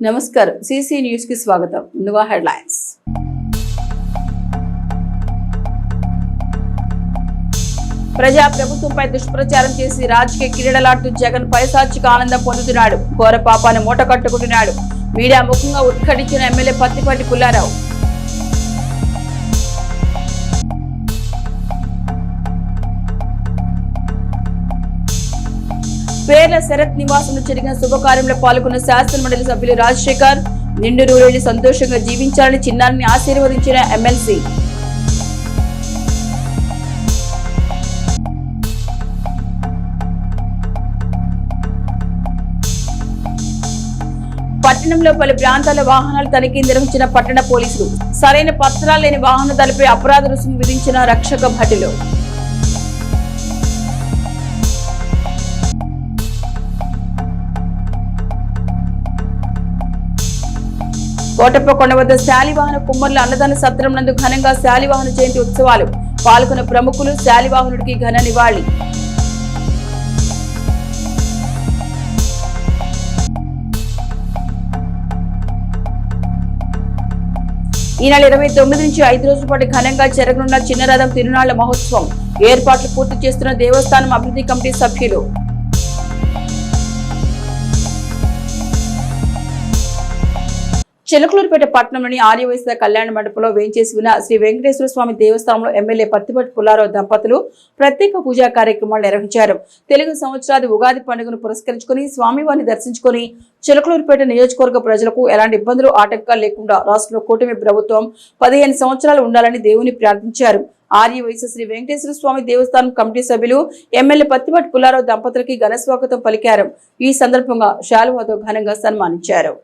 నమస్కారం CC news కి స్వాగతం. ముందుగా హెడ్లైన్స్. ప్రజా ప్రభుత్వంపై దుష్ప్రచారం చేసి రాజకీయ క్రీడలాడుతూ జగన్ పైశాచిక ఆనందం పొందుతున్నాడు. ఘోర పాపాన్ని మూట కట్టుకుంటున్నాడు. మీడియా ముఖంగా ఉద్ఘాటించిన ఎమ్మెల్యే పత్తిపాటి పుల్లారావు. పేర్ల శరత్ నివాసంలో జరిగిన శుభకార్యంలో పాల్గొన్న శాసనమండలి సభ్యులు రాజశేఖర్. నిండు నూరేళ్లు సంతోషంగా జీవించాలని చిన్నారిని ఆశీర్వదించిన ఎమ్మెల్సీ. పట్టణంలో పలు ప్రాంతాల వాహనాలు తనిఖీ నిర్వహించిన పట్టణ పోలీసులు. సరైన పత్రాలు లేని వాహనదారులపై అపరాధ రుసుము విధించిన రక్షక భటులు. కోటప్పకొండ వద్ద శాలివాహన కుమ్మర్ల అన్నదాన సత్రం నందు ఘనంగా శాలివాహన జయంతి ఉత్సవాలు. పాల్గొన్న ప్రముఖులు శాలివాహనుడికి ఘన నివాళి. ఈ నెల 29 నుంచి 5 రోజుల పాటు ఘనంగా జరగనున్న చిన్నరథం తిరునాళ్ల మహోత్సవం ఏర్పాట్లు పూర్తి చేస్తున్న దేవస్థానం అభివృద్ధి కమిటీ సభ్యులు. చిలకలూరుపేట పట్టణంలోని ఆర్యవైశ్య కళ్యాణ మండపంలో వేంచేసి ఉన్న శ్రీ వెంకటేశ్వర స్వామి దేవస్థానంలో ఎమ్మెల్యే పత్తిపాటి పుల్లారావు దంపతులు ప్రత్యేక పూజా కార్యక్రమాలు నిర్వహించారు. తెలుగు సంవత్సరాది ఉగాది పండుగను పురస్కరించుకుని స్వామివారిని దర్శించుకుని చిలకలూరుపేట నియోజకవర్గ ప్రజలకు ఎలాంటి ఇబ్బందులు ఆటంకాలు లేకుండా రాష్ట్రంలో కూటమి ప్రభుత్వం 15 సంవత్సరాలు ఉండాలని దేవుని ప్రార్థించారు. ఆర్యవైశ్య శ్రీ వెంకటేశ్వర స్వామి దేవస్థానం కమిటీ సభ్యులు ఎమ్మెల్యే పత్తిపాటి పుల్లారావు దంపతులకి ఘన స్వాగతం పలికారు. ఈ సందర్భంగా శాలువాతో ఘనంగా సన్మానించారు.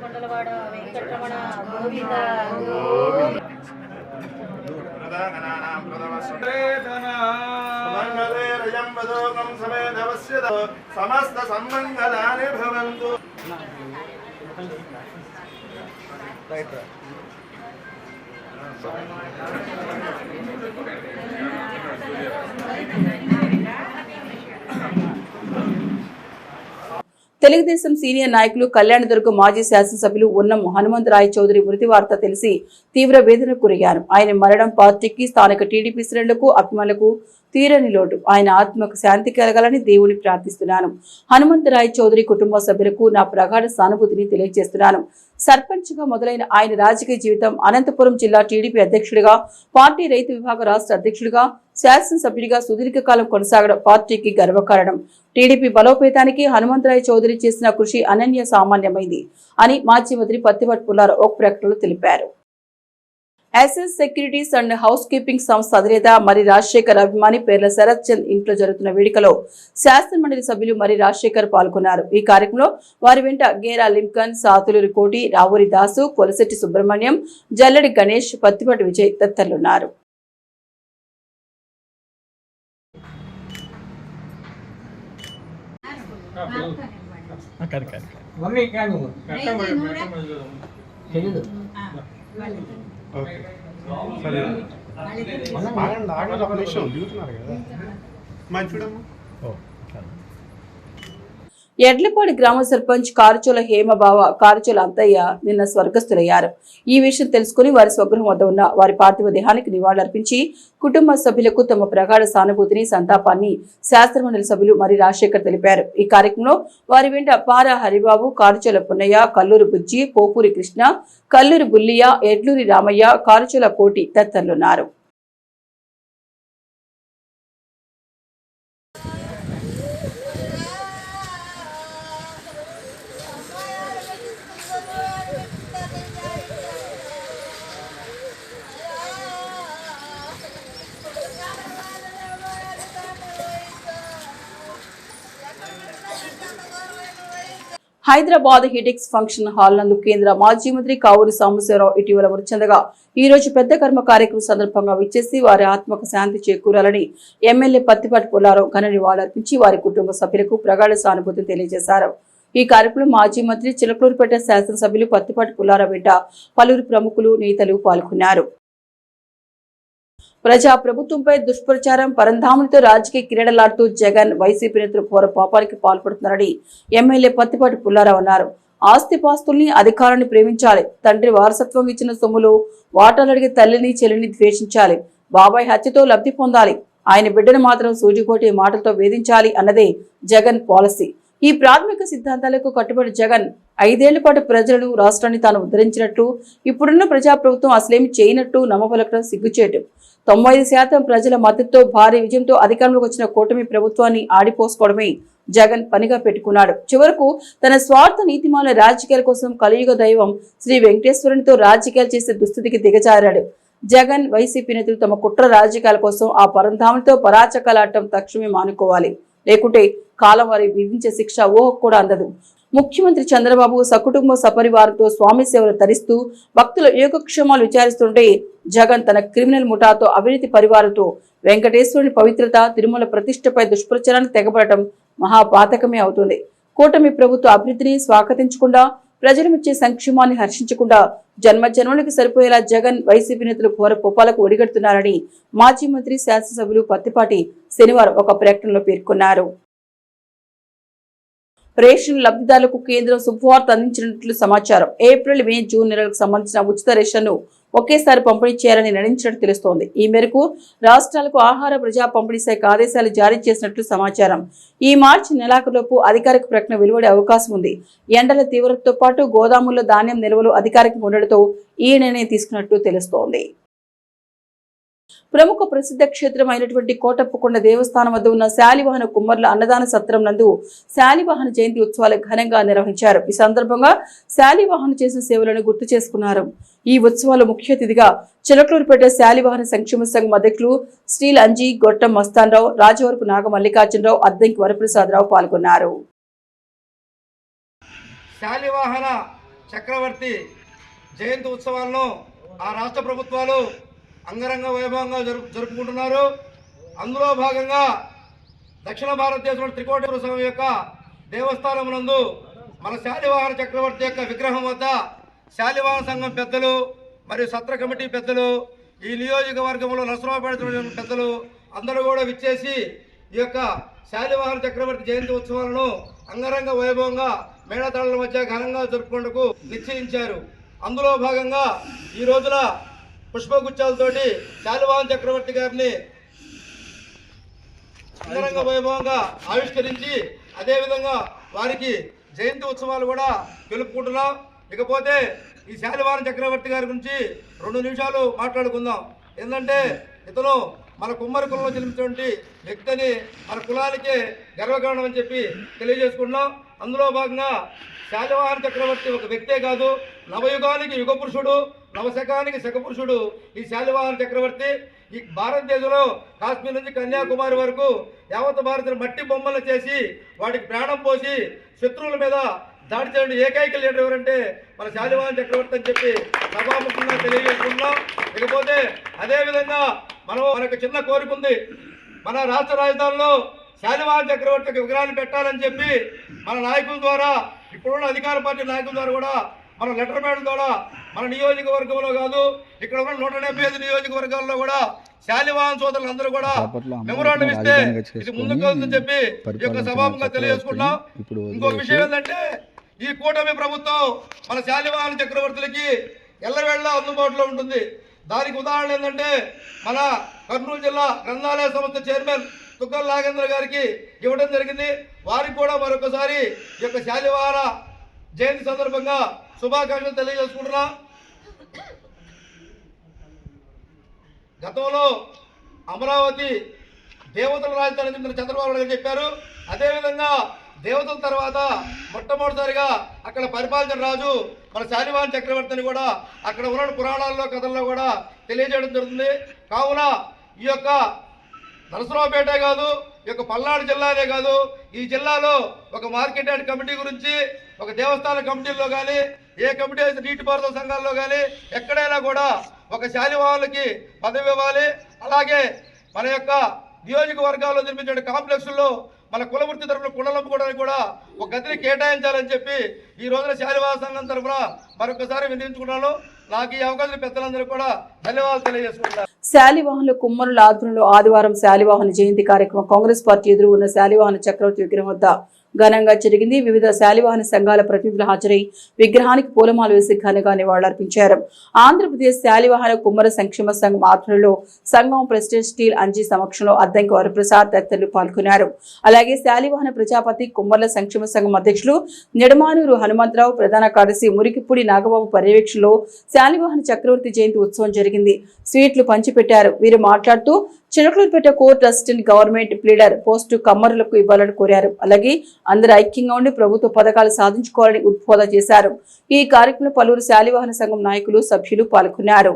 కొండలవాడ వెంకటరమణ గోవింద సమస్త సమ్మంగళాని భవంతు. తెలుగుదేశం సీనియర్ నాయకులు కళ్యాణదుర్గం మాజీ శాసనసభ్యులు ఉన్నం హనుమంతరాయ చౌదరి మృతి వార్త తెలిసి తీవ్ర వేదనకు గురయ్యారు. ఆయన మరణం పార్టీకి, స్థానిక టీడీపీ శ్రేణులకు, అభిమానులకు తీరని లోటు. ఆయన ఆత్మకు శాంతి కలగాలని దేవుని ప్రార్థిస్తున్నాను. హనుమంతరాయ చౌదరి కుటుంబ సభ్యులకు నా ప్రగాఢ సానుభూతిని తెలియజేస్తున్నాను. సర్పంచ్ గా మొదలైన ఆయన రాజకీయ జీవితం అనంతపురం జిల్లా టీడీపీ అధ్యక్షుడిగా, పార్టీ రైతు విభాగ రాష్ట్ర అధ్యక్షుడిగా, శాసనసభ్యుడిగా సుదీర్ఘకాలం కొనసాగడం పార్టీకి గర్వకారణం. టీడీపీ బలోపేతానికి హనుమంతరాయ చౌదరి చేసిన కృషి అనన్య సామాన్యమైంది అని మాజీ మంత్రి పత్తిపాటి పుల్లారావు ఒక ప్రకటనలో తెలిపారు. SS securities and housekeeping సంస్థ అధినేత మరి రాజశేఖర్ అభిమాని పేర్ల శరత్ చంద్ ఇంట్లో జరుగుతున్న వేడుకలో శాసనమండలి సభ్యులు మరి రాజశేఖర్ పాల్గొన్నారు. ఈ కార్యక్రమంలో వారి వెంట గేరా లింకన్, సాతులూరి కోటి, రావూరి దాసు, కొలశెట్టి సుబ్రహ్మణ్యం, జల్లడి గణేష్, పత్తిపాటి విజయ్ తదితరులున్నారు. ఎడ్లపాడి గ్రామ సర్పంచ్ కారుచోల హేమబావ, కారుచోల అంతయ్య నిన్న స్వర్గస్థులయ్యారు. ఈ విషయం తెలుసుకుని వారి స్వగృహం వద్ద ఉన్న వారి పార్థివ దేహానికి నివాళులర్పించి కుటుంబ సభ్యులకు తమ ప్రగాఢ సానుభూతిని, సంతాపాన్ని శాసనమండలి సభ్యులు మరి రాజశేఖర్ తెలిపారు. ఈ కార్యక్రమంలో వారి వెంట పారా హరిబాబు, కారుచోల పున్నయ్య, కల్లూరు బుజ్జి, పోపూరి కృష్ణ, కల్లూరు బుల్లియ, ఎడ్లూరి రామయ్య, కారుచోల కోటి తదితరులున్నారు. హైదరాబాద్ హిడెక్స్ ఫంక్షన్ హాల్ నందు కేంద్ర మాజీ మంత్రి కావూరి సాంబశివరావు ఇటీవల మృతి చెందగా ఈ రోజు పెద్ద కర్మ కార్యక్రమం సందర్భంగా విచ్చేసి వారి ఆత్మకు శాంతి చేకూరాలని ఎమ్మెల్యే పత్తిపాటి పుల్లారావు ఘన నివాళులర్పించి వారి కుటుంబ సభ్యులకు ప్రగాఢ సానుభూతిని తెలియజేశారు. ఈ కార్యక్రమంలో మాజీ మంత్రి చిలకలూరుపేట శాసనసభ్యులు పత్తిపాటి పుల్లారావు వెంట పలువురు ప్రముఖులు నేతలు పాల్గొన్నారు. ప్రజా ప్రభుత్వంపై దుష్ప్రచారం పరంధాములతో రాజకీయ క్రీడలాడుతూ జగన్ వైసీపీ నేతలు ఘోర పాపానికి పాల్పడుతున్నారని ఎమ్మెల్యే పత్తిపాటి పుల్లారావు అన్నారు. ఆస్తిపాస్తుల్ని అధికారాన్ని ప్రేమించాలి. తండ్రి వారసత్వం ఇచ్చిన సొమ్ములు వాటాలడిగే తల్లిని చెల్లిని ద్వేషించాలి. బాబాయ్ హత్యతో లబ్ధి పొందాలి. ఆయన బిడ్డను మాత్రం సూజికోటి మాటలతో వేధించాలి అన్నదే జగన్ పాలసీ. ఈ ప్రాథమిక సిద్ధాంతాలకు కట్టుబడి జగన్ 5 ఏళ్ల పాటు ప్రజలను రాష్ట్రాన్ని తాను ఉద్ధరించినట్టు ఇప్పుడున్న ప్రజాప్రభుత్వం అసలేమి చేయనట్టు నమ్మపలకడం సిగ్గుచేటు. 95% ప్రజల మద్దతుతో భారీ విజయంతో అధికారంలోకి వచ్చిన కూటమి ప్రభుత్వాన్ని ఆడిపోసుకోవడమే జగన్ పనిగా పెట్టుకున్నాడు. చివరకు తన స్వార్థ నీతిమాల రాజకీయాల కోసం కలియుగ దైవం శ్రీ వెంకటేశ్వరునితో రాజకీయాలు చేసే దుస్థితికి దిగజారాడు. జగన్ వైసీపీ నేతలు తమ కుట్ర రాజకీయాల కోసం ఆ పరంధాములతో పరాచకాలాడటం తక్షణమే మానుకోవాలి. లేకుంటే కాలం వారి విధించే శిక్ష ఊహకు కూడా అందదు. ముఖ్యమంత్రి చంద్రబాబు సకుటుంబ సపరివారంతో స్వామి సేవలు తరిస్తూ భక్తుల యోగక్షేమాలు విచారిస్తుంటే జగన్ తన క్రిమినల్ ముఠాతో అవినీతి పరివారంతో వెంకటేశ్వరుని పవిత్రత తిరుమల ప్రతిష్టపై దుష్ప్రచారానికి తెగబడటం మహాపాతకమే అవుతుంది. కూటమి ప్రభుత్వ అభివృద్ధిని స్వాగతించకుండా ప్రజలమిచ్చే సంక్షేమాన్ని హర్షించకుండా జన్మజన్మలకు సరిపోయేలా జగన్ వైసీపీ నేతలు ఘోర పొపాలకు ఒడిగడుతున్నారని మాజీ మంత్రి శాసనసభ్యులు పత్తిపాటి శనివారం ఒక ప్రకటనలో పేర్కొన్నారు. రేషన్ లబ్ధిదారులకు కేంద్రం శుభవార్త అందించినట్లు సమాచారం. ఏప్రిల్, మే, జూన్ నెలలకు సంబంధించిన ఉచిత రేషన్ను ఒకేసారి పంపిణీ చేయాలని నిర్ణయించినట్టు తెలుస్తోంది. ఈ మేరకు రాష్ట్రాలకు ఆహార ప్రజా పంపిణీ శాఖ ఆదేశాలు జారీ చేసినట్లు సమాచారం. ఈ మార్చి నెలాఖరులోపు అధికారిక ప్రకటన వెలువడే అవకాశం ఉంది. ఎండల తీవ్రతతో పాటు గోదాముల్లో ధాన్యం నిల్వలు అధికారికంగా ఉండడంతో ఈ నిర్ణయం తీసుకున్నట్టు తెలుస్తోంది. ప్రముఖ ప్రసిద్ధ క్షేత్రం అయినటువంటి కోటప్పకొండ దేవస్థానం వద్ద ఉన్న శాలివాహన కుమ్మర్ల అన్నదాన సత్రం నందు శాలివాహన జయంతి ఉత్సవాలు ఘనంగా నిర్వహించారు. ఈ సందర్భంగా శాలివాహన చేసిన సేవలను గుర్తు చేసుకున్నారు. ఈ ఉత్సవాల ముఖ్య అతిథిగా చిలకలూరుపేట శాలివాహన సంక్షేమ సంఘం అధ్యక్షులు స్టీల్ అంజీ, గొట్టం మస్తాన్రావు, రాజవరపు నాగ మల్లికార్జునరావు, అద్దంకి వరప్రసాదరావు పాల్గొన్నారు. శాలివాహన చక్రవర్తి జయంతి ఉత్సవాలను ఆ రాష్ట్ర ప్రభుత్వాలు అంగరంగ వైభవంగా జరుపుకుంటున్నారు. అందులో భాగంగా దక్షిణ భారతదేశంలో త్రికోటేశ్వర స్వామి యొక్క దేవస్థానం నందు మన శాలివాహన చక్రవర్తి యొక్క విగ్రహం వద్ద శాలివాహన సంఘం పెద్దలు మరియు సత్ర కమిటీ పెద్దలు, ఈ నియోజకవర్గంలో నరసరావుపేట పెద్దలు అందరూ కూడా విచ్చేసి ఈ యొక్క శాలివాహన చక్రవర్తి జయంతి ఉత్సవాలను అంగరంగ వైభవంగా మేళతాళాల మధ్య ఘనంగా జరుపుకుంటూ నిశ్చయించారు. అందులో భాగంగా ఈ రోజున పుష్పగుచ్చాలతోటి శాలివాహన చక్రవర్తి గారిని అంగరంగ వైభవంగా ఆవిష్కరించి అదేవిధంగా వారికి జయంతి ఉత్సవాలు కూడా తెలుపుకుంటున్నాం. ఇకపోతే ఈ శాలివాహన చక్రవర్తి గారి గురించి 2 నిమిషాలు మాట్లాడుకుందాం. ఏంటంటే ఇతను మన కుమ్మరి కులంలో జన్మించినటువంటి వ్యక్తిని మన కులానికే గర్వకారణం అని చెప్పి తెలియజేసుకుంటున్నాం. అందులో భాగంగా శాలివాహన చక్రవర్తి ఒక వ్యక్తే కాదు, నవయుగానికి యుగ పురుషుడు, నవశకానికి శకపురుషుడు ఈ శాలివాహన చక్రవర్తి. ఈ భారతదేశంలో కాశ్మీర్ నుంచి కన్యాకుమారి వరకు యావత్ భారతను మట్టి బొమ్మలు చేసి వాటికి ప్రాణం పోసి శత్రువుల మీద దాడి చేయడం ఏకైక లీడర్ ఎవరంటే మన శాలివాహన చక్రవర్తి అని చెప్పి సభాముఖంగా తెలియజేసుకుంటున్నాం. ఇకపోతే అదేవిధంగా మనకు చిన్న కోరిక ఉంది. మన రాష్ట్ర రాజధానిలో శాలివాహన చక్రవర్తికి విగ్రహాన్ని పెట్టాలని చెప్పి మన నాయకుల ద్వారా, ఇప్పుడున్న అధికార పార్టీ నాయకుల ద్వారా కూడా మన లెటర్ ప్యాడ్ ద్వారా మన నియోజకవర్గంలో కాదు ఇక్కడ ఉన్న 175 నియోజకవర్గాల్లో కూడా శాలివాహన సోదరులు అందరూ కూడా మెమోరాండం ఇస్తే ఇది ముందుకు వెళ్తుందని చెప్పి ఈ యొక్క సభాముఖంగా తెలియజేసుకుంటాం. ఇంకొక విషయం ఏంటంటే ఈ కూటమి ప్రభుత్వం మన శాలివాహన చక్రవర్తులకి ఎల్లవేళ అందుబాటులో ఉంటుంది. దానికి ఉదాహరణ ఏంటంటే మన కర్నూలు జిల్లా గ్రంథాలయ సంస్థ చైర్మన్ తుగ్గల నాగేంద్ర గారికి ఇవ్వడం జరిగింది. వారికి కూడా మరొకసారి ఈ యొక్క శాలివాహన జయంతి సందర్భంగా శుభాకాంక్షలు తెలియజేసుకుంటున్నా. గతంలో అమరావతి దేవతల రాజధాని చెందిన చంద్రబాబు నాయుడు చెప్పారు. అదేవిధంగా దేవతల తర్వాత మొట్టమొదటిసారిగా అక్కడ పరిపాలించిన రాజు మన శాలివాహన చక్రవర్తిని కూడా అక్కడ ఉన్న పురాణాల్లో కథల్లో కూడా తెలియజేయడం జరుగుతుంది. కావున ఈ యొక్క నరసరావుపేటే కాదు ఈ యొక్క పల్నాడు జిల్లానే కాదు, ఈ జిల్లాలో ఒక మార్కెట్ యార్డ్ కమిటీ గురించి, ఒక దేవస్థాన కమిటీల్లో కానీ, ఏ కమిటీ అయితే నీటిపారుదల సంఘాల్లో కానీ ఎక్కడైనా కూడా ఒక శాలివాహనులకి పదవి ఇవ్వాలి. అలాగే మన యొక్క నియోజకవర్గాల్లో నిర్మించిన కాంప్లెక్స్లో మన కులవృత్తి తరఫున కుండలంపుకోవడానికి కూడా ఒక గదిని కేటాయించాలని చెప్పి ఈ రోజున శాలివాహన సంఘం తరఫున మరొకసారి వినియోగించుకున్నాను. నాకు ఈ అవకాశం పెద్దలందరూ కూడా ధన్యవాదాలు తెలియజేసుకుంటారు. శాలివాహనుల కుమ్మరుల ఆధ్వర్యంలో ఆదివారం శాలివాహన జయంతి కార్యక్రమం కాంగ్రెస్ పార్టీ ఎదురు ఉన్న శాలివాహన చక్రవర్తి విగ్రహం వద్ద ఘనంగా జరిగింది. వివిధ శాలివాహన సంఘాల ప్రతినిధులు హాజరై విగ్రహానికి పూలమాల వేసి ఘనంగా నివాళులర్పించారు. ఆంధ్రప్రదేశ్ శాలివాహన కుమ్మర సంక్షేమ సంఘం ఆధ్వర్యంలో సంఘం ప్రెసిడెంట్ స్టీల్ అంజీ సమక్షంలో అద్దంకి వరప్రసాద్ తదితరులు పాల్గొన్నారు. అలాగే శాలివాహన ప్రజాపతి కుమ్మర్ల సంక్షేమ సంఘం అధ్యక్షులు నిడమానూరు హనుమంతరావు, ప్రధాన కార్యదర్శి మురికిపూడి నాగబాబు పర్యవేక్షణలో శాలివాహన చక్రవర్తి జయంతి ఉత్సవం జరిగింది. స్వీట్లు పంచిపెట్టారు. వీరు మాట్లాడుతూ Chilakaluripet court assistant government pleader post కమ్మరులకు ఇవ్వాలని కోరారు. అలాగే అందరూ ఐక్యంగా ఉండి ప్రభుత్వ పథకాలు సాధించుకోవాలని ఉద్బోధన చేశారు. ఈ కార్యక్రమంలో పలువురు శాలివాహన సంఘం నాయకులు, సభ్యులు పాల్గొన్నారు.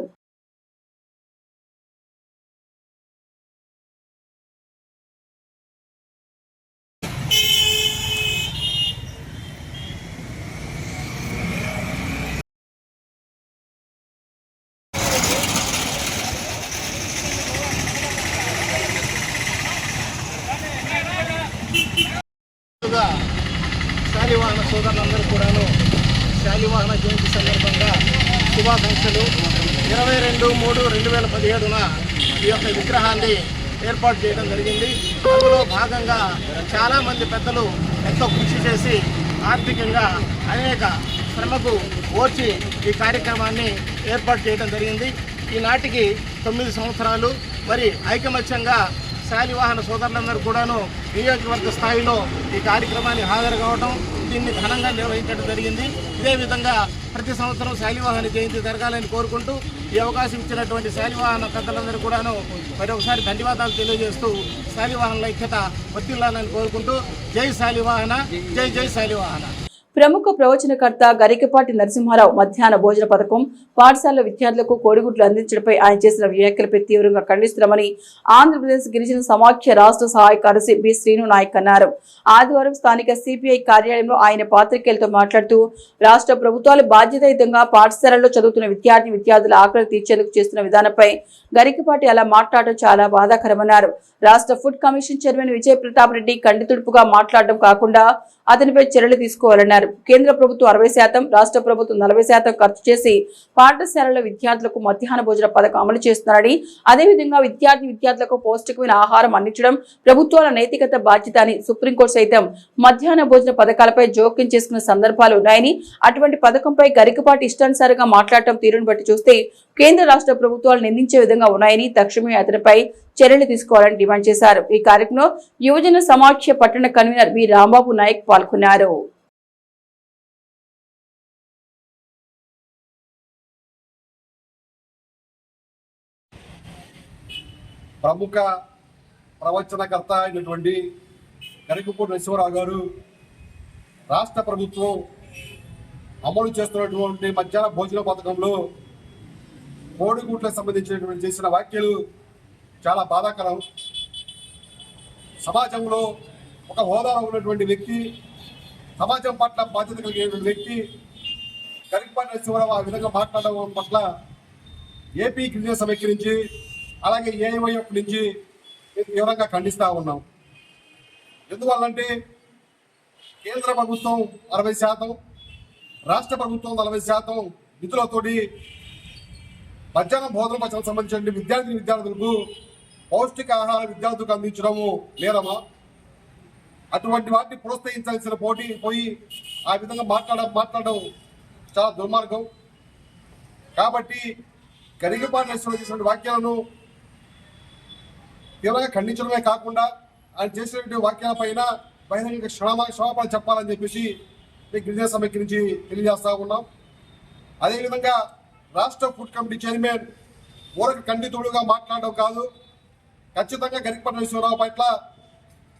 శాలివాహన సోదరులందరూ కూడాను శాలివాహన జయంతి సందర్భంగా శుభాకాంక్షలు. 22/3/2017 ఈ యొక్క విగ్రహాన్ని ఏర్పాటు చేయడం జరిగింది. అందులో భాగంగా చాలామంది పెద్దలు ఎంతో కృషి చేసి ఆర్థికంగా అనేక శ్రమకు ఓర్చి ఈ కార్యక్రమాన్ని ఏర్పాటు చేయడం జరిగింది. ఈనాటికి 9 సంవత్సరాలు. మరి ఐకమత్యంగా శాలివాహన సోదరులందరూ కూడాను నియోజకవర్గ స్థాయిలో ఈ కార్యక్రమాన్ని హాజరు కావడం, దీన్ని ఘనంగా నిర్వహించడం జరిగింది. ఇదే విధంగా ప్రతి సంవత్సరం శాలివాహన జయంతి జరగాలని కోరుకుంటూ ఈ అవకాశం ఇచ్చినటువంటి శాలివాహన పెద్దలందరూ కూడాను మరొకసారి ధన్యవాదాలు తెలియజేస్తూ శాలివాహనుల ఐక్యత వర్ధిల్లాలని కోరుకుంటూ జై శాలివాహన, జై జై శాలివాహన. ప్రముఖ ప్రవచనకర్త గరికపాటి నరసింహారావు మధ్యాహ్న భోజన పథకం పాఠశాల విద్యార్థులకు కోడిగుడ్లు అందించడంపై ఆయన చేసిన వ్యాఖ్యలపై తీవ్రంగా ఖండిస్తున్నామని ఆంధ్రప్రదేశ్ గిరిజన సమాఖ్య రాష్ట్ర సహాయ కార్యదర్శి బి శ్రీను నాయక్ అన్నారు. ఆదివారం స్థానిక సిపిఐ కార్యాలయంలో ఆయన పాత్రికేయులతో మాట్లాడుతూ రాష్ట్ర ప్రభుత్వాలు బాధ్యతాయుతంగా పాఠశాలల్లో చదువుతున్న విద్యార్థుల ఆకలి తీర్చేందుకు చేస్తున్న విధానంపై గరికపాటి అలా మాట్లాడటం చాలా బాధాకరమన్నారు. రాష్ట్ర food commission chairman Vijay Pratap Reddy కంటితుడుపుగా మాట్లాడడం కాకుండా అతనిపై చర్యలు తీసుకోవాలన్నారు. కేంద్ర ప్రభుత్వం 60%, రాష్ట్ర ప్రభుత్వం 40% ఖర్చు చేసి పాఠశాలల విద్యార్థులకు మధ్యాహ్న భోజన పథకం అమలు చేస్తున్నారని, అదేవిధంగా విద్యార్థులకు పౌష్టికమైన ఆహారం అందించడం ప్రభుత్వాల నైతికత బాధ్యత అని, సుప్రీంకోర్టు సైతం మధ్యాహ్న భోజన పథకాలపై జోక్యం చేసుకున్న సందర్భాలు ఉన్నాయని, అటువంటి పథకంపై గరికపాటి ఇష్టానుసారంగా మాట్లాడటం తీరును బట్టి చూస్తే కేంద్ర రాష్ట్ర ప్రభుత్వాలు నిందించే విధంగా ఉన్నాయని, తక్షణమే అతనిపై చర్యలు తీసుకోవాలని డిమాండ్ చేశారు. ఈ కార్యక్రమంలో యువజన సమాఖ్య పట్టణ కన్వీనర్ బి రాంబాబు నాయక్ పాల్గొన్నారు. ప్రముఖ ప్రవచనకర్త అయినటువంటి గరికపాటి నరసింహారావు గారు రాష్ట్ర ప్రభుత్వం అమలు చేస్తున్నటువంటి మధ్యాహ్న భోజన పథకంలో కోడిగుడ్లకు సంబంధించినటువంటి చేసిన వ్యాఖ్యలు చాలా బాధాకరం. సమాజంలో ఒక హోదాలో ఉన్నటువంటి వ్యక్తి, సమాజం పట్ల బాధ్యత కలిగినటువంటి వ్యక్తి గరికపాటి నరసింహారావు ఆ విధంగా మాట్లాడడం పట్ల ఏపీ గిరిజన సమైక్య నుంచి, అలాగే ఏఐవైఎఫ్ నుంచి తీవ్రంగా ఖండిస్తూ ఉన్నాం. ఎందువల్లంటే కేంద్ర ప్రభుత్వం 60%, రాష్ట్ర ప్రభుత్వం 40% నిధులతోటి మధ్యాహ్నం భోజన పథకాలకు సంబంధించిన విద్యార్థులకు పౌష్టికాహార విద్యార్థులకు అందించడము నేరమా? అటువంటి వాటిని ప్రోత్సహించాల్సిన పోయి ఆ విధంగా మాట్లాడడం చాలా దుర్మార్గం. కాబట్టి గరికపాటి నరసింహారావు చేసినటువంటి వాక్యాలను తీవ్రంగా ఖండించడమే కాకుండా ఆయన చేసినటువంటి వాక్యాలపైన బహిరంగ క్షమాపణ చెప్పాలని చెప్పేసి గిరిజన సమైక్య నుంచి తెలియజేస్తా ఉన్నాం. అదేవిధంగా రాష్ట్ర ఫుడ్ కమిటీ చైర్మన్ ఊరకు ఖండితుడుగా మాట్లాడడం కాదు, ఖచ్చితంగా గరికపాటి నరసింహారావు పట్ల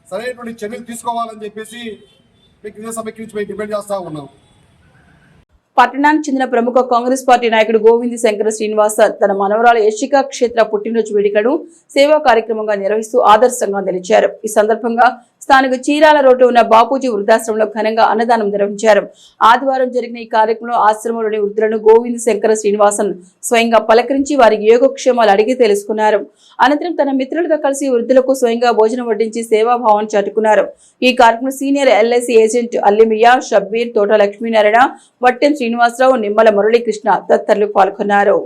సరైనటువంటి చర్యలు తీసుకోవాలని చెప్పేసి గిరిజన సమైక్య నుంచి మేము డిమాండ్ చేస్తా ఉన్నాం. పట్టణానికి చెందిన ప్రముఖ కాంగ్రెస్ పార్టీ నాయకుడు గోవింద్ శంకర శ్రీనివాస తన మనవరాల యశికా క్షేత్ర పుట్టినరోజు వేడుకలను సేవా కార్యక్రమంగా నిర్వహిస్తూ ఆదర్శంగా నిలిచారు. ఈ సందర్భంగా స్థానిక చీరాల రోడ్డు ఉన్న బాపూజీ వృద్ధాశ్రమంలో ఘనంగా అన్నదానం నిర్వహించారు. ఆదివారం జరిగిన ఈ కార్యక్రమంలో ఆశ్రమంలోని వృద్ధులను గోవింద్ శంకర శ్రీనివాసన్ స్వయంగా పలకరించి వారికి యోగక్షేమాలు అడిగి తెలుసుకున్నారు. అనంతరం తన మిత్రులతో కలిసి వృద్ధులకు స్వయంగా భోజనం వడ్డించి సేవాభావాన్ని చాటుకున్నారు. ఈ కార్యక్రమం సీనియర్ ఎల్ఐసి ఏజెంట్ అల్లిమియా, షబ్బీర్, తోట లక్ష్మీనారాయణ, వట్టెం శ్రీనివాసరావు, నిమ్మల మురళీకృష్ణ తదితరులు పాల్గొన్నారు.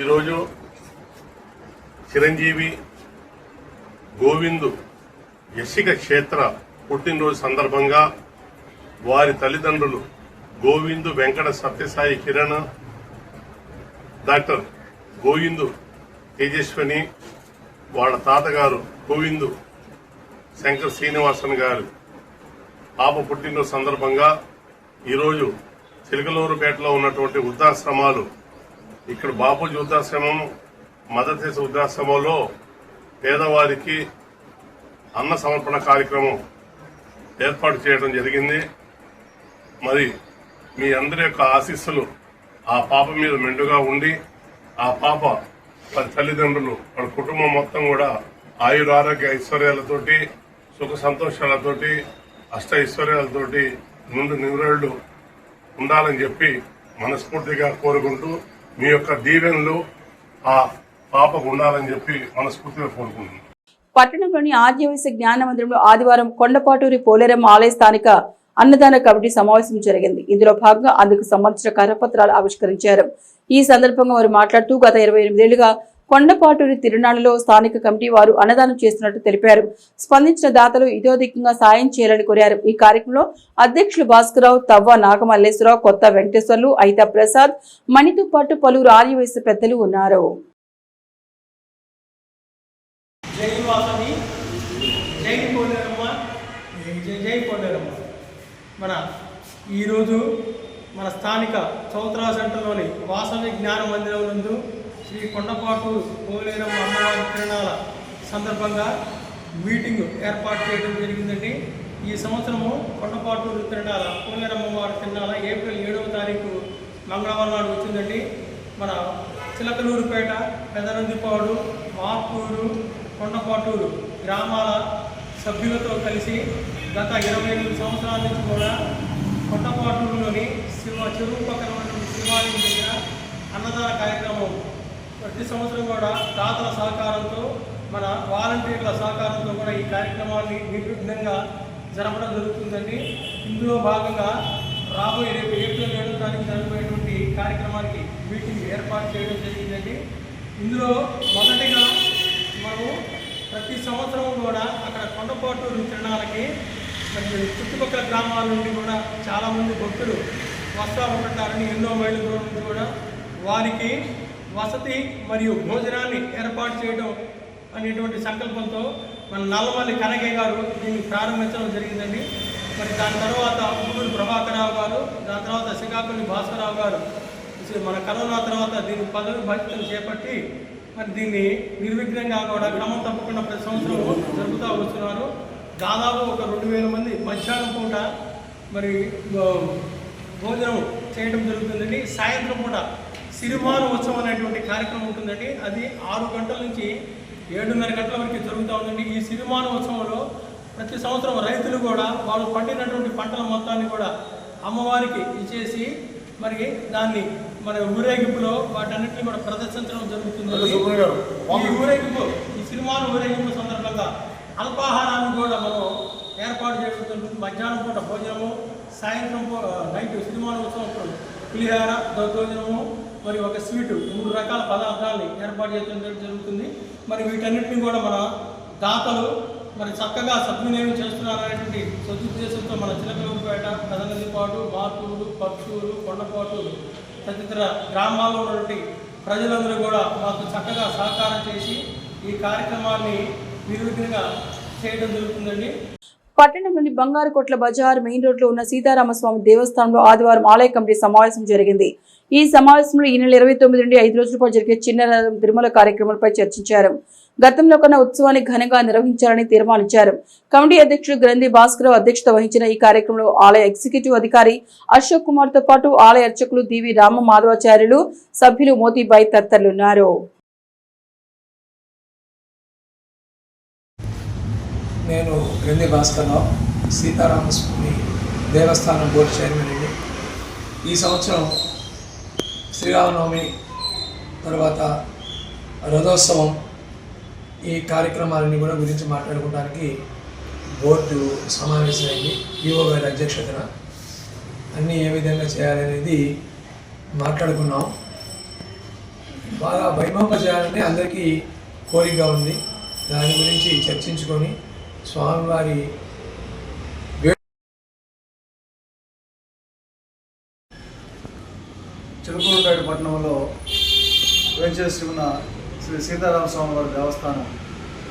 ఈరోజు చిరంజీవి గోవిందు యశిక క్షేత్ర పుట్టినరోజు సందర్భంగా వారి తల్లిదండ్రులు గోవిందు వెంకట సత్యసాయి కిరణ్, డాక్టర్ గోవిందు తేజస్విని, వాళ్ళ తాతగారు గోవిందు శంకర్ శ్రీనివాసన్ గారు పాప పుట్టినరోజు సందర్భంగా ఈరోజు చిలకలూరుపేటలో ఉన్నటువంటి వృద్ధాశ్రమాలు, ఇక్కడ బాపూజీ వృద్ధాశ్రమం, మదర్ తెరెసా వృద్ధాశ్రమంలో పేదవారికి అన్న సమర్పణ కార్యక్రమం ఏర్పాటు చేయడం జరిగింది. మరి మీ అందరి యొక్క ఆశీస్సులు ఆ పాప మీద మెండుగా ఉండి ఆ పాప వారి తల్లిదండ్రులు వాళ్ళ కుటుంబం మొత్తం కూడా ఆయురారోగ్య ఐశ్వర్యాలతోటి సుఖ సంతోషాలతోటి అష్ట ఐశ్వర్యాలతోటి ముందు నివరేళ్లు ఉండాలని చెప్పి మనస్ఫూర్తిగా కోరుకుంటూ మీ యొక్క దీవెనలు ఆ పాపకు ఉండాలని చెప్పి మనస్ఫూర్తిగా కోరుకుంటున్నాను. పట్టణంలోని ఆర్యవైశ్య జ్ఞాన మందిరంలో ఆదివారం కొండపాటూరి పోలేరమ్మ ఆలయ స్థానిక అన్నదాన కమిటీ సమావేశం జరిగింది. ఇందులో భాగంగా అందుకు సంబంధించిన కరపత్రాలు ఆవిష్కరించారు. ఈ సందర్భంగా వారు మాట్లాడుతూ గత 28 ఏళ్లుగా కొండపాటూరి తిరునాళ్లలో స్థానిక కమిటీ వారు అన్నదానం చేస్తున్నట్టు తెలిపారు. స్పందించిన దాతలు ఇతోధికంగా సాయం చేయాలని కోరారు. ఈ కార్యక్రమంలో అధ్యక్షులు భాస్కరరావు, తవ్వ నాగమల్లేశ్వరరావు, కొత్త వెంకటేశ్వర్లు, అయితా ప్రసాద్, మణితో పాటు పలువురు ఆర్యవైశ్య పెద్దలు ఉన్నారు. ఈరోజు మన స్థానిక చౌత్రా సెంటర్లోని వాసవి జ్ఞాన మందిరం నందు శ్రీ కొండపాటు పోలేరమ్మ అమ్మవారి తిరునాళ్ళ సందర్భంగా మీటింగ్ ఏర్పాటు చేయడం జరిగిందండి. ఈ సంవత్సరము కొండపాటూరు తిరునాళ్ళ పోలేరమ్మ వారి తిరునాళ్ళ ఏప్రిల్ 7వ తారీఖు మంగళవారం నాడు వచ్చిందండి. మన చిలకలూరుపేట, పెదనందిపాడు, మార్పూరు, కొండపాటూరు గ్రామాల సభ్యులతో కలిసి గత 28 సంవత్సరాల నుంచి కూడా కొండపాటూరులోని చెరువు పక్కన ఉన్నటువంటి శివాలయం దగ్గర అన్నదాన కార్యక్రమం ప్రతి సంవత్సరం కూడా దాతల సహకారంతో, మన వాలంటీర్ల సహకారంతో కూడా ఈ కార్యక్రమాన్ని నిర్విఘ్నంగా జరపడం జరుగుతుందండి. ఇందులో భాగంగా రాబోయే రేపు ఏప్రిల్ 7వ తారీఖు జరగబోయేటువంటి కార్యక్రమానికి మీటింగ్ ఏర్పాటు చేయడం జరిగిందండి. ఇందులో మొదటిగా మనము ప్రతి సంవత్సరం కూడా అక్కడ కొండపాటూరు తిరునాళ్ళకి మరి చుట్టుపక్కల గ్రామాల నుండి కూడా చాలామంది భక్తులు వస్తూ ఉంటారని, ఎన్నో మైళ్ళ దూరం నుంచి కూడా వారికి వసతి మరియు భోజనాన్ని ఏర్పాటు చేయడం అనేటువంటి సంకల్పంతో మన నల్లమల్లి కనకయ్య గారు దీన్ని ప్రారంభించడం జరిగిందండి. మరి దాని తర్వాత ఊరూరు ప్రభాకరరావు గారు, దాని తర్వాత శ్రీకాకుళం భాస్కరరావు గారు మన కరోనా తర్వాత దీని పదవి బాధ్యతలు చేపట్టి మరి దీన్ని నిర్విఘ్నంగా కూడా క్రమం తప్పకుండా ప్రతి సంవత్సరం జరుపుతూ వస్తున్నారు. దాదాపు ఒక 2000 మంది మధ్యాహ్నం పూట మరి భోజనం చేయడం జరుగుతుందండి. సాయంత్రం పూట సిరిమాన ఉత్సవం అనేటువంటి కార్యక్రమం ఉంటుందండి. అది 6 గంటల నుంచి 7:30 గంటల వరకు జరుగుతూ ఉందండి. ఈ సిరిమాన ఉత్సవంలో ప్రతి సంవత్సరం రైతులు కూడా వాళ్ళు పండినటువంటి పంటల మొత్తాన్ని కూడా అమ్మవారికి ఇచ్చేసి మరి దాన్ని మన ఊరేగింపులో వాటన్నిటిని కూడా ప్రదర్శించడం జరుగుతుంది. ఈ ఊరేగింపు, ఈ సినిమాల ఊరేగింపు సందర్భంగా అల్పాహారాన్ని కూడా మనం ఏర్పాటు చేయబడుతుంది. మధ్యాహ్నం పూట భోజనము, సాయంత్రం నైట్ సినిమాల ఉత్సవం పులిహార దోజనము, మరి ఒక స్వీటు 3 రకాల పదార్థాలని ఏర్పాటు చేయడం జరుగుతుంది. మరి వీటన్నిటిని కూడా మన దాతలు మరి చక్కగా సద్వినియోగం చేస్తున్నారనేటువంటి సదుద్దేశంతో మన చిలకలూరుపేట, పెదనందిపాటు, మాతూరు, పక్షూరు, కొండపాటు తదితర గ్రామాల్లో ఉన్నటువంటి ప్రజలందరూ కూడా మాకు చక్కగా సహకారం చేసి ఈ కార్యక్రమాన్ని నిర్విఘ్నంగా చేయడం జరుగుతుందండి. పట్టణంలోని బంగారుకోట్ల బజార్ మెయిన్ రోడ్లో ఉన్న సీతారామస్వామి దేవస్థానంలో ఆదివారం ఆలయ కమిటీ సమావేశం జరిగింది. ఈ సమావేశంలో ఈ నెల 29 నుండి 5 రోజుల పాటు జరిగే చిన్న తిరుమల కార్యక్రమాలపై చర్చించారు. గతంలో కన్నా ఉత్సవాన్ని ఘనంగా నిర్వహించాలని తీర్మానించారు. కమిటీ అధ్యక్షుడు గ్రంథి భాస్కర్ అధ్యక్షత వహించిన ఈ కార్యక్రమంలో ఆలయ ఎగ్జిక్యూటివ్ అధికారి అశోక్ కుమార్ తో పాటు ఆలయ అర్చకులు దివి రామ మాధవాచార్యులు, సభ్యులు మోతీబాయి తదితరులున్నారు. నేను గ్రంథి భాస్కర్రావు, సీతారామస్వామి దేవస్థానం బోర్డు చైర్మన్ అండి. ఈ సంవత్సరం శ్రీరామనవమి తర్వాత రథోత్సవం ఈ కార్యక్రమాలన్నీ కూడా గురించి మాట్లాడుకోవడానికి బోర్డు సమావేశమైంది. ఈఓ గారి అధ్యక్షతన అన్నీ ఏ విధంగా చేయాలనేది మాట్లాడుకున్నాం. బాగా వైభవంగా చేయాలని అందరికీ కోరికగా ఉంది. దాని గురించి చర్చించుకొని స్వామివారి చిలకలూరుపేట పట్టణంలో వేంచేసి ఉన్న శ్రీ సీతారామస్వామి వారి దేవస్థానం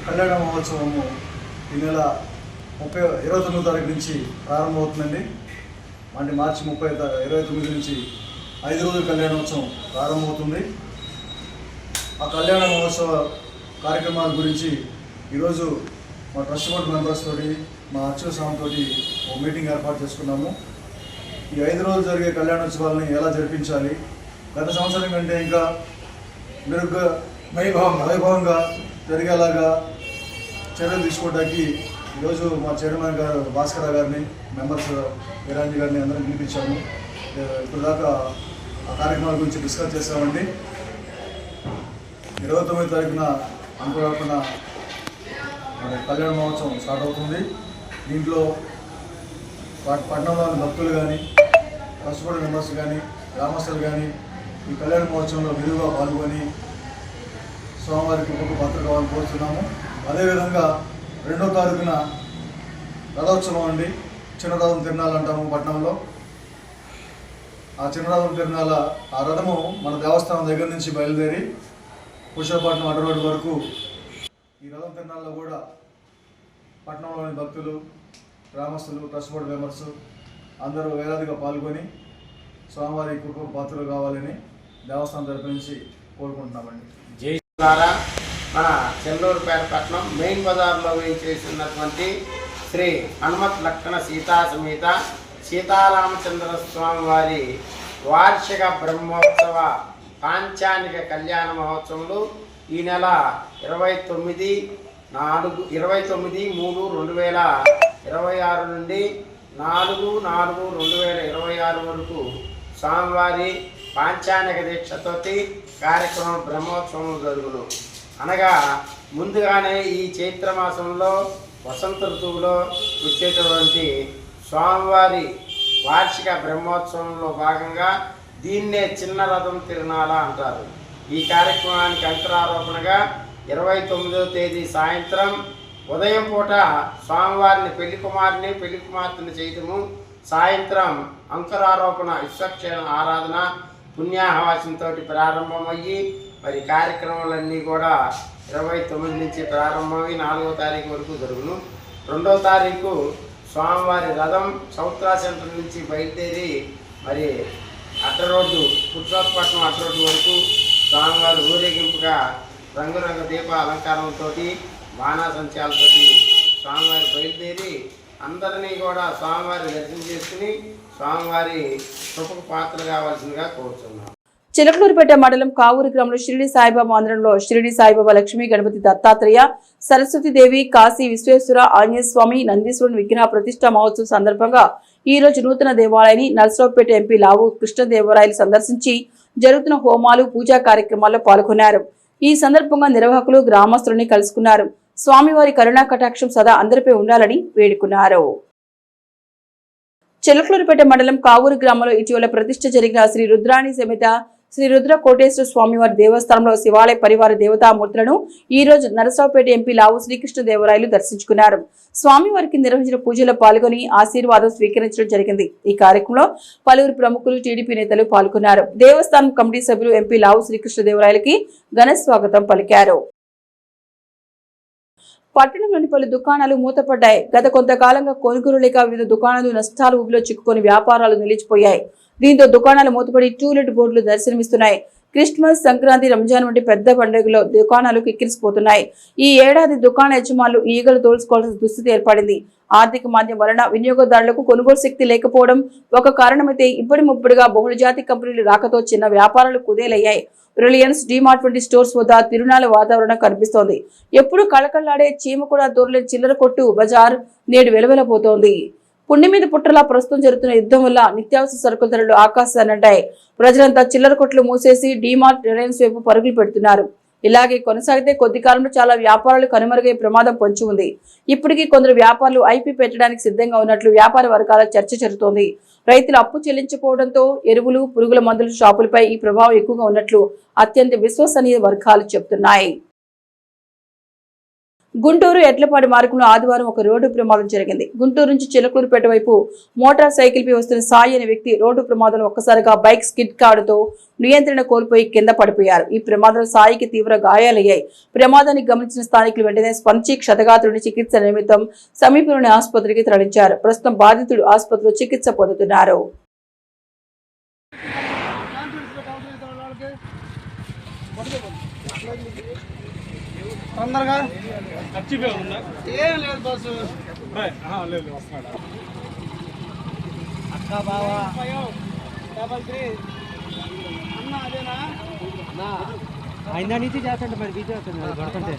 కళ్యాణ మహోత్సవము ఈ నెల 29వ తారీఖు నుంచి ప్రారంభమవుతుందండి. అంటే మార్చి 29 నుంచి 5 రోజుల కళ్యాణోత్సవం ప్రారంభమవుతుంది. ఆ కళ్యాణ మహోత్సవ కార్యక్రమాల గురించి ఈరోజు మా ట్రస్ట్ బోర్డు మెంబర్స్ తోటి, మా అర్చక స్వామితోటి ఒక మీటింగ్ ఏర్పాటు చేసుకున్నాము. ఈ 5 రోజులు జరిగే కళ్యాణోత్సవాలని ఎలా జరిపించాలి, గత సంవత్సరం కంటే ఇంకా మెరుగ్గా వైభవంగా జరిగేలాగా చర్యలు తీసుకోవడానికి ఈరోజు మా చైర్మన్ గారు భాస్కర్ గారిని, మెంబర్స్ వీరాంజీ గారిని అందరినీ పిలిపించాము. ఇప్పుడు దాకా ఆ కార్యక్రమాల గురించి డిస్కస్ చేసామండి. 29వ తారీఖున అనుకున్న కళ్యాణ మహోత్సవం స్టార్ట్ అవుతుంది. దీంట్లో పట్టణంలోని భక్తులు కానీ, ట్రస్ట్ బోర్డు మెంబర్స్ కానీ, గ్రామస్తులు కానీ ఈ కళ్యాణ మహోత్సవంలో విలువగా పాల్గొని స్వామివారికి ఒక్కొక్క పాత్ర కావాలని కోరుతున్నాము. అదేవిధంగా 2వ తారీఖున రథోత్సవం అండి. చిన్న రథం తిరణాలు అంటాము పట్టణంలో. ఆ చిన్న రథం తిరణాల ఆ రథము మన దేవస్థానం దగ్గర నుంచి బయలుదేరి పురుషోపట్నం అడ్డ రోడ్డు వరకు ఈ రథం తిరణాల్లో కూడా పట్టణంలోని భక్తులు, గ్రామస్తులు, ట్రస్ట్ బోర్డు మెంబర్స్ అందరూ వేలాదిగా పాల్గొని స్వామివారి కృపకు పాత్రలు కావాలని దేవస్థానం తరపు నుంచి కోరుకుంటున్నామండి. జై ద్వారా మన చెల్లూరుపేట పట్టణం మెయిన్ బజార్లో వేయించేసినటువంటి శ్రీ హనుమత్ లక్షణ సీతా సమేత సీతారామచంద్ర స్వామి వారి వార్షిక బ్రహ్మోత్సవ పాంచానిక కళ్యాణ మహోత్సవాలు ఈ నెల 29/3/2026 నుండి 4/4/2026 వరకు స్వామివారి పాంచానిక దీక్షతోటి కార్యక్రమం బ్రహ్మోత్సవం జరుగును. అనగా ముందుగానే ఈ చైత్రమాసంలో వసంత ఋతువులో వచ్చేటటువంటి స్వామివారి వార్షిక బ్రహ్మోత్సవంలో భాగంగా దీన్నే చిన్న రథం తిరునాళ అంటారు. ఈ కార్యక్రమానికి అంకురారోపణగా 29వ తేదీ సాయంత్రం ఉదయం పూట స్వామివారిని పెళ్లి కుమార్తెను చేయటము, సాయంత్రం అంకురారోపణ విశ్వక్షేణ ఆరాధన పుణ్యాహవాసంతో ప్రారంభమయ్యి మరి కార్యక్రమాలన్నీ కూడా 29 నుంచి ప్రారంభమై 4వ తారీఖు వరకు జరుగును. 2వ తారీఖు స్వామివారి రథం సౌత్రా సెంటర్ నుంచి బయలుదేరి మరి అడ్డరోడ్డు పురుషోత్పట్నం అడ్డరోడ్డు వరకు స్వామివారి ఊరేగింపుగా రంగురంగు దీప అలంకారంతో బాణాసంచాలతో స్వామివారి బయలుదేరి అందరినీ కూడా స్వామివారి దర్శనం చేసుకుని స్వామివారి కృపకు పాత్ర కావాల్సిందిగా కోరుతున్నాం. చిలకలూరుపేట మండలం కావూరు గ్రామంలో షిరిడి సాయిబాబా మందిరంలో షిరిడి సాయిబాబా, లక్ష్మీ గణపతి, దత్తాత్రేయ, సరస్వతీదేవి, కాశీ విశ్వేశ్వర, ఆంజనేయ స్వామి, నందీశ్వరుని విగ్రహ ప్రతిష్ఠా మహోత్సవం సందర్భంగా ఈ రోజు నూతన దేవాలయాన్ని నర్సరావుపేట ఎంపీ లావు కృష్ణదేవరాయలు సందర్శించి జరుగుతున్న హోమాలు, పూజా కార్యక్రమాల్లో పాల్గొన్నారు. ఈ సందర్భంగా నిర్వాహకులు గ్రామస్తులని కలుసుకున్నారు. స్వామివారి కరుణా కటాక్షం సదా అందరిపై ఉండాలని వేడుకున్నారు. చిలకలూరుపేట మండలం కావూరు గ్రామంలో ఇటీవల ప్రతిష్ఠ జరిగిన శ్రీ రుద్రాణి సమేత శ్రీ రుద్ర కోటేశ్వర స్వామివారి దేవస్థానంలో శివాలయ పరివార దేవతామూర్తులను ఈ రోజు నరసరావుపేట ఎంపీ లావు శ్రీకృష్ణదేవరాయలు దర్శించుకున్నారు. స్వామివారికి నిర్వహించిన పూజలో పాల్గొని ఆశీర్వాదం స్వీకరించడం జరిగింది. ఈ కార్యక్రమంలో పలువురు ప్రముఖులు, టీడీపీ నేతలు పాల్గొన్నారు. దేవస్థానం కమిటీ సభ్యులు ఎంపీ లావు శ్రీకృష్ణదేవరాయలకి ఘన స్వాగతం పలికారు. పట్టణంలోని పలు దుకాణాలు మూతపడ్డాయి. గత కొంతకాలంగా కొనుగోలు లేక వివిధ దుకాణాలు నష్టాల ఊబిలో చిక్కుకొని వ్యాపారాలు నిలిచిపోయాయి. దీంతో దుకాణాలు మూతపడి టూలెట్ బోర్డులు దర్శనమిస్తున్నాయి. క్రిస్మస్, సంక్రాంతి, రంజాన్ వంటి పెద్ద పండుగలో దుకాణాలు కిక్కిరిసిపోతున్నాయి. ఈ ఏడాది దుకాణ యజమానులు ఈగలు తోల్చుకోవాల్సిన దుస్థితి ఏర్పడింది. ఆర్థిక మాంద్యం వలన వినియోగదారులకు కొనుగోలు శక్తి లేకపోవడం ఒక కారణమైతే ఇప్పటి ముప్పుడుగా బహుళజాతి కంపెనీలు రాకతో చిన్న వ్యాపారాలు కుదేలయ్యాయి. రిలయన్స్, డిమార్ట్ వంటి స్టోర్స్ వద్ద తిరునాళ్ల వాతావరణం కనిపిస్తోంది. ఎప్పుడు కళకళలాడే చీమ కూడా దూరలేని చిల్లర కొట్టు బజార్ నేడు వెలవెలబోతోంది. పుండి మీద పుట్టలా ప్రస్తుతం జరుగుతున్న యుద్ధం వల్ల నిత్యావసర సరుకుల ధరలు ఆకాశాన్నంటాయి. ప్రజలంతా చిల్లర కొట్లు మూసేసి డిమార్ట్, రిలయన్స్ వైపు పరుగులు పెడుతున్నారు. ఇలాగే కొనసాగితే కొద్ది కాలంలో చాలా వ్యాపారాలు కనుమరుగయ్యే ప్రమాదం పొంచి ఉంది. ఇప్పటికీ కొందరు వ్యాపారులు ఐపీ పెట్టడానికి సిద్ధంగా ఉన్నట్లు వ్యాపార వర్గాల చర్చ జరుగుతోంది. రైతులు అప్పు చెల్లించకపోవడంతో ఎరువులు, పురుగుల మందుల షాపులపై ఈ ప్రభావం ఎక్కువగా ఉన్నట్లు అత్యంత విశ్వసనీయ వర్గాలు చెబుతున్నాయి. గుంటూరు ఎడ్లపాడు మార్గంలో ఆదివారం ఒక రోడ్డు ప్రమాదం జరిగింది. గుంటూరు నుంచి చిలకలూరుపేట వైపు మోటార్ సైకిల్ పై వస్తున్న సాయి అనే వ్యక్తి రోడ్డు ప్రమాదంలో ఒక్కసారిగా బైక్ స్కిడ్ కావడంతో నియంత్రణ కోల్పోయి కింద పడిపోయారు. ఈ ప్రమాదంలో సాయికి తీవ్ర గాయాలయ్యాయి. ప్రమాదాన్ని గమనించిన స్థానికులు వెంటనే స్పందించి క్షతగాత్రుడిని చికిత్స నిమిత్తం సమీపంలోని ఆసుపత్రికి తరలించారు. ప్రస్తుతం బాధితుడు ఆసుపత్రిలో చికిత్స పొందుతున్నారు. తొందరగా ఏం లేదు బాసు లేదు వస్తున్నాడు అక్క బావా 33 అన్న అదేనా ఆయన నుంచి చేస్తుంటే మరి బీజీ అవుతుంది పడుతుంటే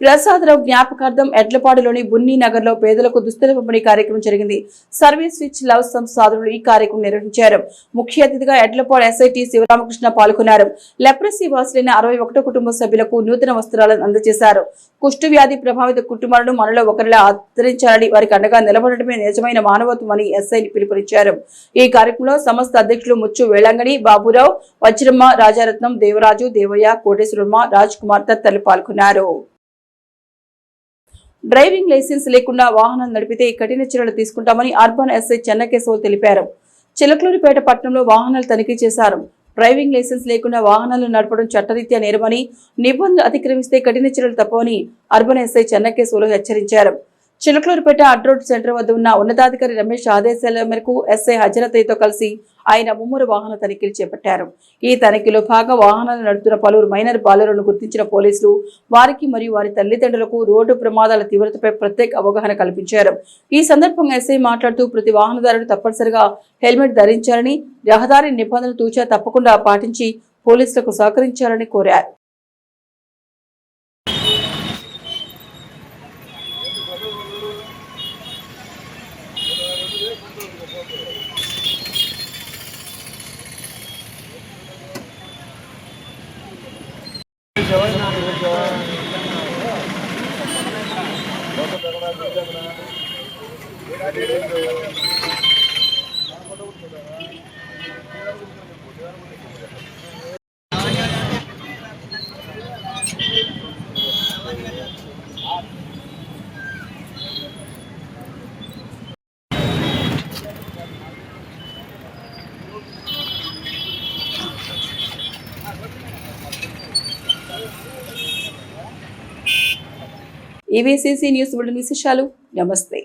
ప్రసాదరావు జ్ఞాపకార్థం ఎడ్లపాడులోని బున్నీ నగర్ లో పేదలకు దుస్తుల పంపిణీ కార్యక్రమం జరిగింది. సర్వీస్ స్విచ్ లవ్ సంస్థ ఆధ్వర్యంలో ఈ కార్యక్రమం నిర్వహించారు. ముఖ్య అతిథిగా ఎడ్లపాడు ఎస్ఐటి శివరామకృష్ణ పాల్గొన్నారు. లెప్రసీ వాసులైన 61 కుటుంబ సభ్యులకు నూతన వస్త్రాలను అందజేశారు. కుష్టు వ్యాధి ప్రభావిత కుటుంబాలను మనలో ఒకరిలా ఆదరించాలని, వారికి అండగా నిలబడటమే నిజమైన మానవత్వం అని ఎస్ఐని పిలుపునిచ్చారు. ఈ కార్యక్రమంలో సంస్థ అధ్యక్షులు ముచ్చు వేళంగని, బాబురావు, వజ్రమ్మ, రాజారత్నం, దేవరాజు, దేవయ్య, కోటేశ్వరమ్మ, రాజ్ కుమార్ తదితరులు పాల్గొన్నారు. డ్రైవింగ్ లైసెన్స్ లేకుండా వాహనాలు నడిపితే కఠిన చర్యలు తీసుకుంటామని అర్బన్ ఎస్ఐ చెన్నకేశవులు తెలిపారు. చిలకలూరిపేట పట్టణంలో వాహనాలు తనిఖీ చేశారు. డ్రైవింగ్ లైసెన్స్ లేకుండా వాహనాలు నడపడం చట్టరీత్యా నేరమని, నిబంధనలు అతిక్రమిస్తే కఠిన చర్యలు తప్పవని అర్బన్ ఎస్ఐ చెన్నకేశవులు హెచ్చరించారు. చిలకలూరిపేట అడ్రోడ్ సెంటర్ వద్ద ఉన్న ఉన్నతాధికారి రమేష్ ఆదేశాల మేరకు ఎస్ఐ హజరతయ్యతో కలిసి ఆయన ముమ్మరు వాహన తనిఖీలు చేపట్టారు. ఈ తనిఖీలో భాగంగా వాహనాలు నడుపుతున్న పలువురు మైనర్ బాలులను గుర్తించిన పోలీసులు వారికి మరియు వారి తల్లిదండ్రులకు రోడ్డు ప్రమాదాల తీవ్రతపై ప్రత్యేక అవగాహన కల్పించారు. ఈ సందర్భంగా ఎస్ఐ మాట్లాడుతూ ప్రతి వాహనదారుడు తప్పనిసరిగా హెల్మెట్ ధరించాలని, రహదారి నిబంధనలు తూచా తప్పకుండా పాటించి పోలీసులకు సహకరించాలని కోరారు. ఈవీసీసీ న్యూస్ బులెటిన్ విశేషాలు. నమస్తే.